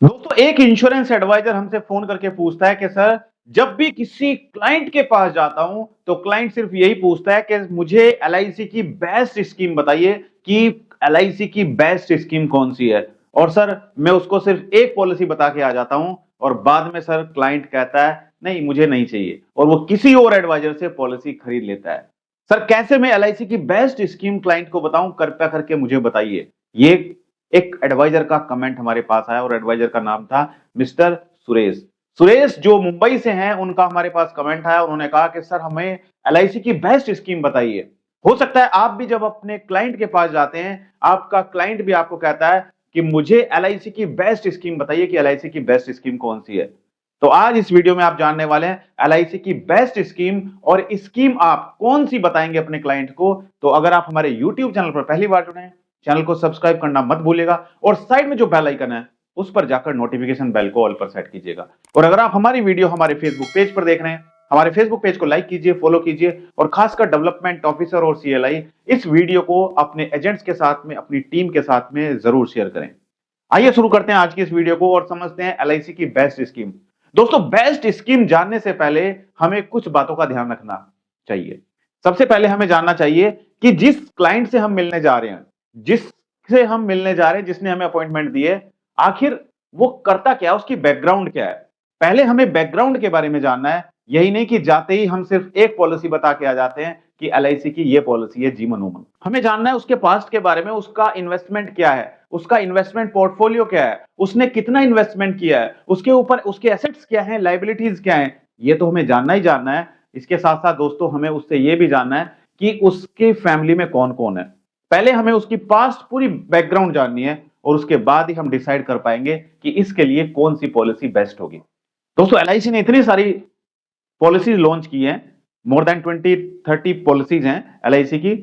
दोस्तों एक insurance adviser हमसे फोन करके पूछता है कि सर जब भी किसी क्लाइंट के पास जाता हूं तो क्लाइंट सिर्फ यही पूछता है कि मुझे एलआईसी की बेस्ट स्कीम बताइए कि एलआईसी की बेस्ट स्कीम कौन सी है। और सर मैं उसको सिर्फ एक पॉलिसी बता के आ जाता हूं और बाद में सर क्लाइंट कहता है नहीं मुझे नहीं चाहिए और वो किसी और एडवाइजर से पॉलिसी खरीद लेता है। सर कैसे मैं एलआईसी की बेस्ट स्कीम क्लाइंट को बताऊं, कृपया करके मुझे बताइए। ये एक एडवाइजर का कमेंट हमारे पास आया और एडवाइजर का नाम था मिस्टर सुरेश। सुरेश जो मुंबई से हैं, उनका हमारे पास कमेंट आया। उन्होंने कहा कि सर हमें एलआईसी की बेस्ट स्कीम बताइए। हो सकता है आप भी जब अपने क्लाइंट के पास जाते हैं, आपका क्लाइंट भी आपको कहता है कि मुझे एलआईसी की बेस्ट स्कीम बताइए कि एलआईसी की बेस्ट स्कीम कौन सी है। तो आज इस वीडियो में आप जानने वाले हैं एलआईसी की बेस्ट स्कीम, और स्कीम आप कौन सी बताएंगे अपने क्लाइंट को। तो अगर आप हमारे यूट्यूब चैनल पर पहली बार जुड़े हैं, चैनल को सब्सक्राइब करना मत भूलिएगा और साइड में जो बेल आइकन है उस पर जाकर नोटिफिकेशन बेल को ऑल पर सेट कीजिएगा। और अगर आप हमारी वीडियो हमारे फेसबुक पेज पर देख रहे हैं, हमारे फेसबुक पेज को लाइक कीजिए, फॉलो कीजिए और खासकर डेवलपमेंट ऑफिसर और सीएलआई इस वीडियो को अपने एजेंट्स के साथ में, अपनी टीम के साथ में जरूर शेयर करें। आइए शुरू करते हैं आज की इस वीडियो को और समझते हैं एलआईसी की बेस्ट स्कीम। दोस्तों बेस्ट स्कीम जानने से पहले हमें कुछ बातों का ध्यान रखना चाहिए। सबसे पहले हमें जानना चाहिए कि जिस क्लाइंट से हम मिलने जा रहे हैं, जिससे हम मिलने जा रहे हैं, जिसने हमें अपॉइंटमेंट दी है, आखिर वो करता क्या है, उसकी बैकग्राउंड क्या है। पहले हमें बैकग्राउंड के बारे में जानना है। यही नहीं कि जाते ही हम सिर्फ एक पॉलिसी बता के आ जाते हैं कि एलआईसी की ये पॉलिसी है जीवन उमंग। हमें जानना है उसके पास्ट के बारे में, उसका इन्वेस्टमेंट क्या है, उसका इन्वेस्टमेंट पोर्टफोलियो क्या है, उसने कितना इन्वेस्टमेंट किया है, उसके ऊपर उसके एसेट्स क्या हैं, लायबिलिटीज क्या हैं, ये तो हमें जानना ही जानना है। इसके साथ साथ दोस्तों हमें उससे ये भी जानना है कि उसकी फैमिली में कौन कौन है। पहले हमें उसकी पास्ट पूरी बैकग्राउंड जाननी है और उसके बाद ही हम डिसाइड कर पाएंगे कि इसके लिए कौन सी पॉलिसी बेस्ट होगी। दोस्तों एलआईसी ने इतनी सारी पॉलिसीज लॉन्च की हैं, मोर देन 20-30 पॉलिसीज हैं एलआईसी की।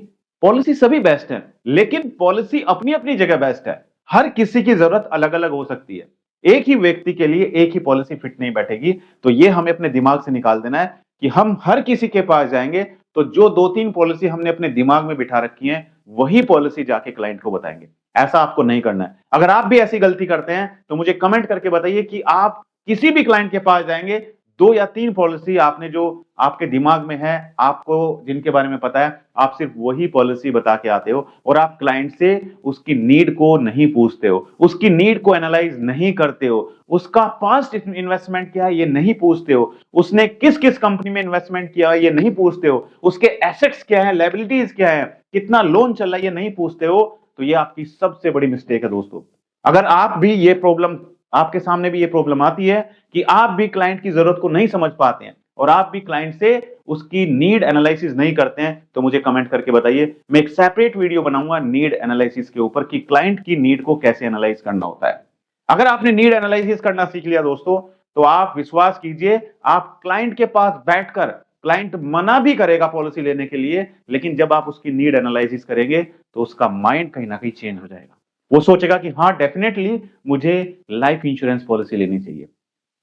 पॉलिसी सभी बेस्ट हैं, लेकिन पॉलिसी अपनी अपनी जगह बेस्ट है। हर किसी की जरूरत अलग अलग हो सकती है। एक ही व्यक्ति के लिए एक ही पॉलिसी फिट नहीं बैठेगी। तो ये हमें अपने दिमाग से निकाल देना है कि हम हर किसी के पास जाएंगे तो जो 2-3 पॉलिसी हमने अपने दिमाग में बिठा रखी है वही पॉलिसी जाके क्लाइंट को बताएंगे। ऐसा आपको नहीं करना है। अगर आप भी ऐसी गलती करते हैं तो मुझे कमेंट करके बताइए कि आप किसी भी क्लाइंट के पास जाएंगे, 2 या 3 पॉलिसी आपने जो आपके दिमाग में है, आपको जिनके बारे में पता है, आप सिर्फ वही पॉलिसी बता के आते हो और आप क्लाइंट से उसकी नीड को नहीं पूछते हो, उसकी नीड को एनालाइज नहीं करते हो, उसका पास्ट इन्वेस्टमेंट क्या है ये नहीं पूछते हो, उसने किस किस कंपनी में इन्वेस्टमेंट किया है ये नहीं पूछते हो, उसके एसेट्स क्या है, लायबिलिटीज क्या है, कितना लोन चल रहा है ये नहीं पूछते हो। तो ये आपकी सबसे बड़ी मिस्टेक है दोस्तों। अगर आप भी ये प्रॉब्लम, आपके सामने भी ये प्रॉब्लम आती है कि आप भी क्लाइंट की जरूरत को नहीं समझ पाते हैं और आप भी क्लाइंट से उसकी नीड एनालिसिस नहीं करते हैं, तो मुझे कमेंट करके बताइए। मैं एक सेपरेट वीडियो बनाऊंगा नीड एनालिसिस के ऊपर कि क्लाइंट की नीड को कैसे एनालाइज करना होता है। अगर आपने नीड एनालिसिस करना सीख लिया दोस्तों, तो आप विश्वास कीजिए, आप क्लाइंट के पास बैठकर, क्लाइंट मना भी करेगा पॉलिसी लेने के लिए, लेकिन जब आप उसकी नीड एनालिसिस करेंगे तो उसका माइंड कहीं ना कहीं चेंज हो जाएगा। वो सोचेगा कि हाँ डेफिनेटली मुझे लाइफ इंश्योरेंस पॉलिसी लेनी चाहिए।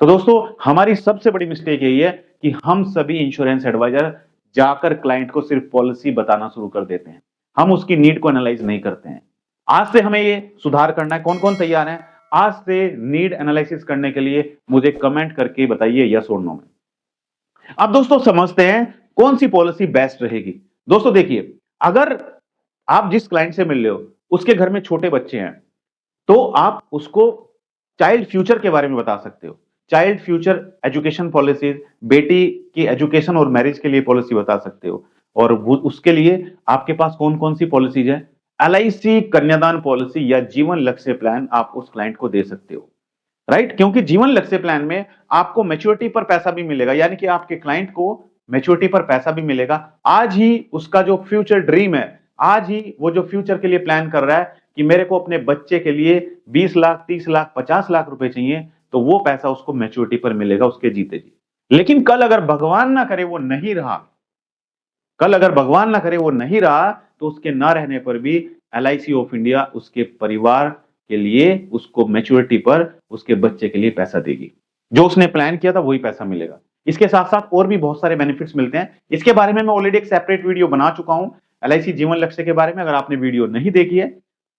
तो दोस्तों हमारी सबसे बड़ी मिस्टेक यही है कि हम सभी इंश्योरेंस एडवाइजर जाकर क्लाइंट को सिर्फ पॉलिसी बताना शुरू कर देते हैं, हम उसकी नीड को एनालाइज नहीं करते हैं। आज से हमें ये सुधार करना है। कौन कौन तैयार है आज से नीड एनालिसिस करने के लिए? मुझे कमेंट करके बताइए यस और नो में। अब दोस्तों समझते हैं कौन सी पॉलिसी बेस्ट रहेगी। दोस्तों देखिए, अगर आप जिस क्लाइंट से मिल रहे हो उसके घर में छोटे बच्चे हैं, तो आप उसको चाइल्ड फ्यूचर के बारे में बता सकते हो। चाइल्ड फ्यूचर एजुकेशन पॉलिसीज, बेटी की एजुकेशन और मैरिज के लिए पॉलिसी बता सकते हो। और वो उसके लिए आपके पास कौन कौन सी पॉलिसीज है? एलआईसी कन्यादान पॉलिसी या जीवन लक्ष्य प्लान आप उस क्लाइंट को दे सकते हो, राइट? क्योंकि जीवन लक्ष्य प्लान में आपको मैच्योरिटी पर पैसा भी मिलेगा, यानी कि आपके क्लाइंट को मैच्योरिटी पर पैसा भी मिलेगा। आज ही उसका जो फ्यूचर ड्रीम है, आज ही वो जो फ्यूचर के लिए प्लान कर रहा है कि मेरे को अपने बच्चे के लिए 20 लाख, 30 लाख, 50 लाख रुपए चाहिए, तो वो पैसा उसको मैच्योरिटी पर मिलेगा उसके जीते जी। लेकिन कल अगर भगवान ना करे वो नहीं रहा, कल अगर भगवान ना करे वो नहीं रहा, तो उसके ना रहने पर भी एलआईसी ऑफ इंडिया उसके परिवार के लिए, उसको मैच्योरिटी पर उसके बच्चे के लिए पैसा देगी। जो उसने प्लान किया था वही पैसा मिलेगा। इसके साथ साथ और भी बहुत सारे बेनिफिट्स मिलते हैं। इसके बारे में मैं ऑलरेडी एक सेपरेट वीडियो बना चुका हूं, एलआईसी जीवन लक्ष्य के बारे में। अगर आपने वीडियो नहीं देखी है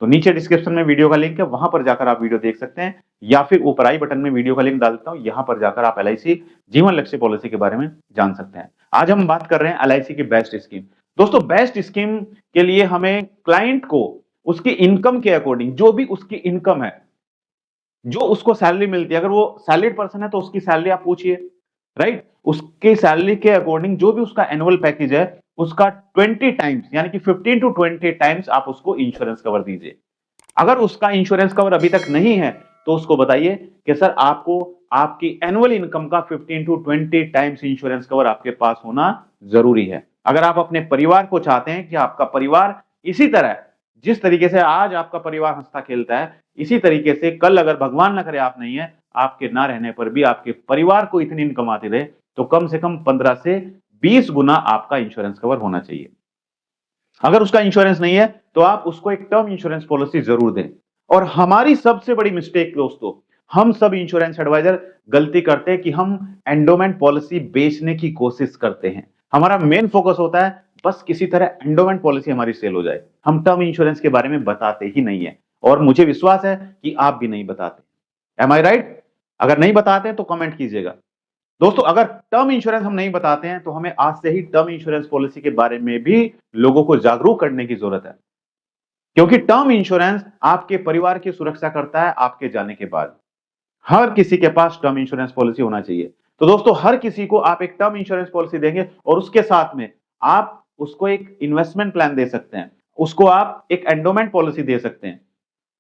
तो नीचे डिस्क्रिप्शन में वीडियो का लिंक है, वहां पर जाकर आप वीडियो देख सकते हैं, या फिर ऊपर आई बटन में वीडियो का लिंक डाल देता हूं, यहां पर जाकर आप एलआईसी जीवन लक्ष्य पॉलिसी के बारे में जान सकते हैं। आज हम बात कर रहे हैं एलआईसी की बेस्ट स्कीम। दोस्तों, बेस्ट स्कीम के लिए हमें क्लाइंट को उसकी इनकम के अकॉर्डिंग, जो भी उसकी इनकम है, जो उसको सैलरी मिलती है, अगर वो सैलरीड पर्सन है तो उसकी सैलरी आप पूछिए, राइट? उसकी सैलरी के अकॉर्डिंग जो भी उसका एनुअल पैकेज है, उसका 20 टाइम्स यानी कि 15 टू 20 टाइम्स आप उसको इंश्योरेंस कवर दीजिए। अगर उसका इंश्योरेंस कवर अभी तक नहीं है तो उसको बताइए कि सर आपको आपकी एनुअल इनकम का 15 टू 20 टाइम्स इंश्योरेंस कवर आपके पास होना जरूरी है। अगर आप अपने परिवार को चाहते हैं कि आपका परिवार इसी तरह, जिस तरीके से आज आपका परिवार हंसता खेलता है, इसी तरीके से कल अगर भगवान ना करे आप नहीं है, आपके ना रहने पर भी आपके परिवार को इतनी इनकम आती रहे, तो कम से कम 15 से 20 गुना आपका इंश्योरेंस कवर होना चाहिए। अगर उसका इंश्योरेंस नहीं है तो आप उसको एक टर्म इंश्योरेंस पॉलिसी जरूर दें। और हमारी सबसे बड़ी मिस्टेक दोस्तों, हम सब इंश्योरेंस एडवाइजर गलती करते हैं कि हम एंडोमेंट पॉलिसी बेचने की कोशिश करते हैं। हमारा मेन फोकस होता है बस किसी तरह एंडोमेंट पॉलिसी हमारी सेल हो जाए, हम टर्म इंश्योरेंस के बारे में बताते ही नहीं है। और मुझे विश्वास है कि आप भी नहीं बताते। एम आई राइट? अगर नहीं बताते तो कमेंट कीजिएगा। दोस्तों, अगर टर्म इंश्योरेंस हम नहीं बताते हैं तो हमें आज से ही टर्म इंश्योरेंस पॉलिसी के बारे में भी लोगों को जागरूक करने की जरूरत है, क्योंकि टर्म इंश्योरेंस आपके परिवार की सुरक्षा करता है आपके जाने के बाद। हर किसी के पास टर्म इंश्योरेंस पॉलिसी होना चाहिए। तो दोस्तों, हर किसी को आप एक टर्म इंश्योरेंस पॉलिसी देंगे और उसके साथ में आप उसको एक इन्वेस्टमेंट प्लान दे सकते हैं, उसको आप एक एंडोमेंट पॉलिसी दे सकते हैं।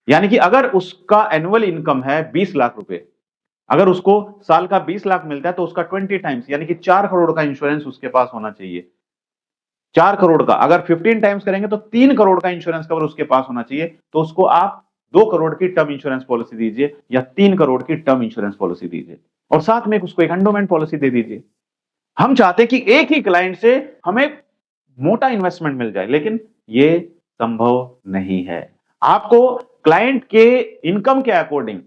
यानी कि अगर उसका एनुअल इनकम है 20 लाख रुपए, अगर उसको साल का 20 लाख मिलता है तो उसका 20 टाइम्स यानी कि 4 करोड़ का इंश्योरेंस उसके पास होना चाहिए। 4 करोड़ का अगर 15 टाइम्स करेंगे तो 3 करोड़ का इंश्योरेंस कवर उसके पास होना चाहिए। तो उसको आप 2 करोड़ की टर्म इंश्योरेंस पॉलिसी दीजिए या 3 करोड़ की टर्म इंश्योरेंस पॉलिसी दीजिए और साथ में उसको एक एंडोमेंट पॉलिसी दे दीजिए। हम चाहते हैं कि एक ही क्लाइंट से हमें मोटा इन्वेस्टमेंट मिल जाए, लेकिन ये संभव नहीं है। आपको क्लाइंट के इनकम के अकॉर्डिंग,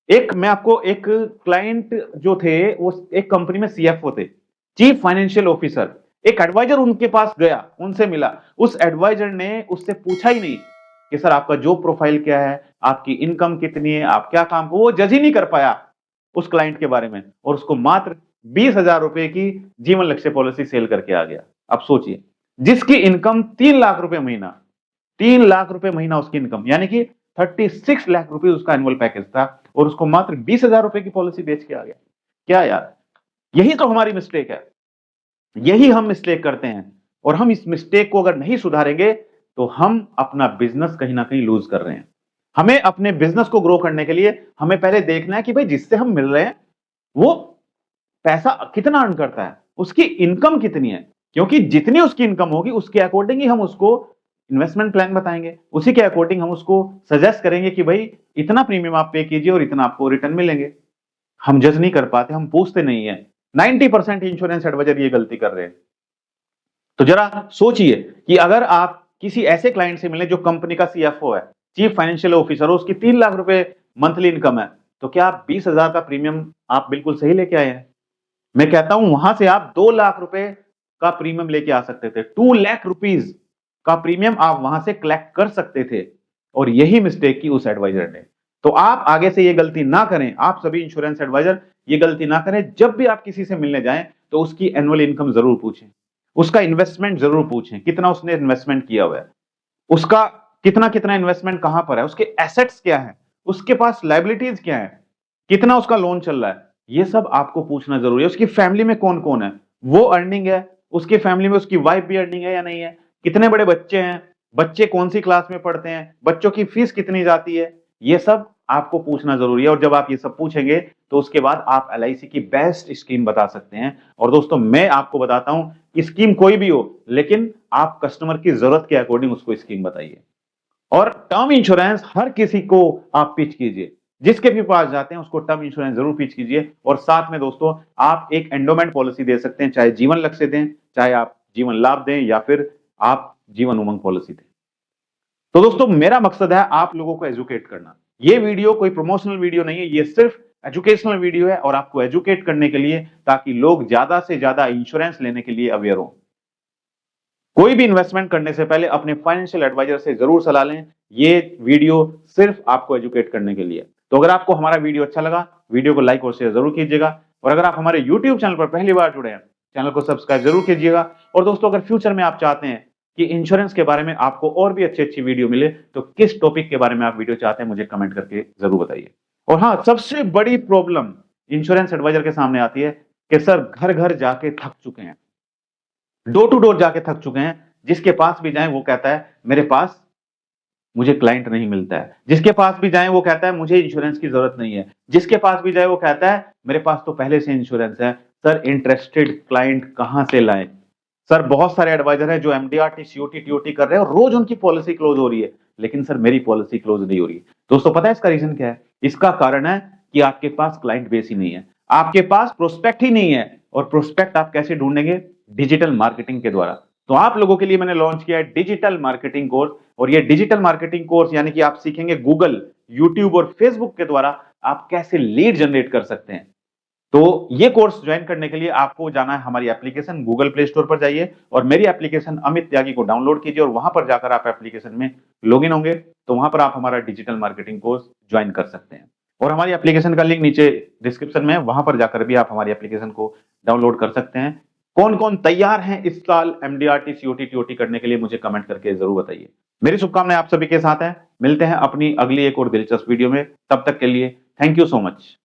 एक मैं आपको एक क्लाइंट जो थे वो एक कंपनी में सीएफओ थे, चीफ फाइनेंशियल ऑफिसर। एक एडवाइजर उनके पास गया, उनसे मिला, उस एडवाइजर ने उससे पूछा ही नहीं कि सर आपका जॉब प्रोफाइल क्या है, आपकी इनकम कितनी है, आप क्या काम, वो जज ही नहीं कर पाया उस क्लाइंट के बारे में और उसको मात्र 20,000 रुपए की जीवन लक्ष्य पॉलिसी सेल करके आ गया। अब सोचिए, जिसकी इनकम 3 लाख रुपए महीना, 3 लाख रुपए महीना उसकी इनकम, यानी कि 36 लाख रुपए उसका एनुअल पैकेज था और उसको मात्र 20,000 रुपए की पॉलिसी बेच के आ गया। क्या यार, यही तो हमारी मिस्टेक है, यही हम मिस्टेक करते हैं। और हम इस मिस्टेक को अगर नहीं सुधारेंगे तो हम अपना बिजनेस कहीं ना कहीं लूज कर रहे हैं। हमें अपने बिजनेस को ग्रो करने के लिए हमें पहले देखना है कि भाई जिससे हम मिल रहे हैं वो पैसा कितना अर्न करता है, उसकी इनकम कितनी है, क्योंकि जितनी उसकी इनकम होगी उसके अकॉर्डिंग ही हम उसको इन्वेस्टमेंट प्लान बताएंगे, उसी के अकॉर्डिंग हम उसको सजेस्ट करेंगे कि भाई इतना प्रीमियम आप पे कीजिए और इतना आपको रिटर्न मिलेंगे। हम जज नहीं कर पाते, हम पूछते नहीं है। 90% इंश्योरेंस एडवाइजर ये गलती कर रहे हैं। तो जरा सोचिए कि अगर आप किसी ऐसे क्लाइंट से मिले जो कंपनी का सीएफओ है, चीफ फाइनेंशियल ऑफिसर, उसकी 3 लाख रुपए मंथली इनकम है, तो क्या आप 20,000 का प्रीमियम आप बिल्कुल सही लेके आए हैं? मैं कहता हूं वहां से आप 2 लाख रुपए का प्रीमियम लेके आ सकते थे। 2 लाख रुपीज का प्रीमियम आप वहां से कलेक्ट कर सकते थे और यही मिस्टेक की उस एडवाइजर ने। तो आप आगे से ये गलती ना करें, आप सभी इंश्योरेंस एडवाइजर ये गलती ना करें। जब भी आप किसी से मिलने जाएं तो उसकी एनुअल इनकम जरूर पूछें, उसका इन्वेस्टमेंट जरूर पूछें, कितना उसने इन्वेस्टमेंट किया हुआ है, उसका कितना कितना इन्वेस्टमेंट कहां पर है, उसके एसेट्स क्या है, उसके पास लायबिलिटीज क्या है, कितना उसका लोन चल रहा है, ये सब आपको पूछना जरूरी है। उसकी फैमिली में कौन कौन है, वो अर्निंग है, उसकी फैमिली में उसकी वाइफ भी अर्निंग है या नहीं है, कितने बड़े बच्चे हैं, बच्चे कौन सी क्लास में पढ़ते हैं, बच्चों की फीस कितनी जाती है, ये सब आपको पूछना जरूरी है। और जब आप ये सब पूछेंगे तो उसके बाद आप एलआईसी की बेस्ट स्कीम बता सकते हैं। और दोस्तों, मैं आपको बताता हूं कि स्कीम कोई भी हो, लेकिन आप कस्टमर की जरूरत के अकॉर्डिंग उसको स्कीम बताइए। और टर्म इंश्योरेंस हर किसी को आप पिच कीजिए, जिसके भी पास जाते हैं उसको टर्म इंश्योरेंस जरूर पिच कीजिए। और साथ में दोस्तों, आप एक एंडोमेंट पॉलिसी दे सकते हैं, चाहे जीवन लक्ष्य दें, चाहे आप जीवन लाभ दें, या फिर आप जीवन उमंग पॉलिसी दें। तो दोस्तों, मेरा मकसद है आप लोगों को एजुकेट करना। ये वीडियो कोई प्रमोशनल वीडियो नहीं है, ये सिर्फ एजुकेशनल वीडियो है और आपको एजुकेट करने के लिए, ताकि लोग ज्यादा से ज्यादा इंश्योरेंस लेने के लिए अवेयर हो। कोई भी इन्वेस्टमेंट करने से पहले अपने फाइनेंशियल एडवाइजर से जरूर सलाह लें ये वीडियो सिर्फ आपको एजुकेट करने के लिए। तो अगर आपको हमारा वीडियो अच्छा लगा, वीडियो को लाइक और शेयर जरूर कीजिएगा। और अगर आप हमारे YouTube चैनल पर पहली बार जुड़े हैं, चैनल को सब्सक्राइब जरूर कीजिएगा। और दोस्तों, अगर फ्यूचर में आप चाहते हैं कि इंश्योरेंस के बारे में आपको और भी अच्छी-अच्छी वीडियो मिले, तो किस टॉपिक के बारे में आप वीडियो चाहते हैं, मुझे कमेंट करके जरूर बताइए। और हाँ, सबसे बड़ी प्रॉब्लम इंश्योरेंस एडवाइजर के सामने आती है कि सर घर-घर जाके थक चुके हैं, डोर टू डोर जाके थक चुके हैं। जिसके पास भी जाएं वो कहता है मेरे पास मुझे क्लाइंट नहीं मिलता है। जिसके पास भी जाएं वो कहता है मुझे इंश्योरेंस की जरूरत नहीं है। जिसके पास भी जाए वो कहता है मेरे पास तो पहले से इंश्योरेंस है। सर, इंटरेस्टेड क्लाइंट कहां से लाएं? सर, बहुत सारे एडवाइजर हैं जो एमडीआरटी, सीओटी, टीओटी कर रहे हैं और रोज उनकी पॉलिसी क्लोज हो रही है, लेकिन सर मेरी पॉलिसी क्लोज नहीं हो रही। दोस्तों, पता है इसका रीजन क्या है? इसका कारण है कि आपके पास क्लाइंट बेस ही नहीं है, आपके पास प्रोस्पेक्ट ही नहीं है। और प्रोस्पेक्ट आप कैसे ढूंढेंगे? डिजिटल मार्केटिंग के द्वारा। तो आप लोगों के लिए मैंने लॉन्च किया है डिजिटल मार्केटिंग कोर्स। और ये डिजिटल मार्केटिंग कोर्स यानी कि आप सीखेंगे गूगल, यूट्यूब और फेसबुक के द्वारा आप कैसे लीड जनरेट कर सकते हैं। तो ये कोर्स ज्वाइन करने के लिए आपको जाना है हमारी एप्लीकेशन, गूगल प्ले स्टोर पर जाइए और मेरी एप्लीकेशन अमित त्यागी को डाउनलोड कीजिए और वहां पर जाकर आप एप्लीकेशन में लॉगिन होंगे तो वहां पर आप हमारा डिजिटल मार्केटिंग कोर्स ज्वाइन कर सकते हैं। और हमारी एप्लीकेशन का लिंक नीचे डिस्क्रिप्शन में है, वहां पर जाकर भी आप हमारी एप्लीकेशन को डाउनलोड कर सकते हैं। कौन कौन तैयार हैं इस साल एमडीआरटी, सीओटी, टीओटी करने के लिए, मुझे कमेंट करके जरूर बताइए। मेरी शुभकामनाएं आप सभी के साथ हैं। मिलते हैं अपनी अगली एक और दिलचस्प वीडियो में, तब तक के लिए थैंक यू सो मच।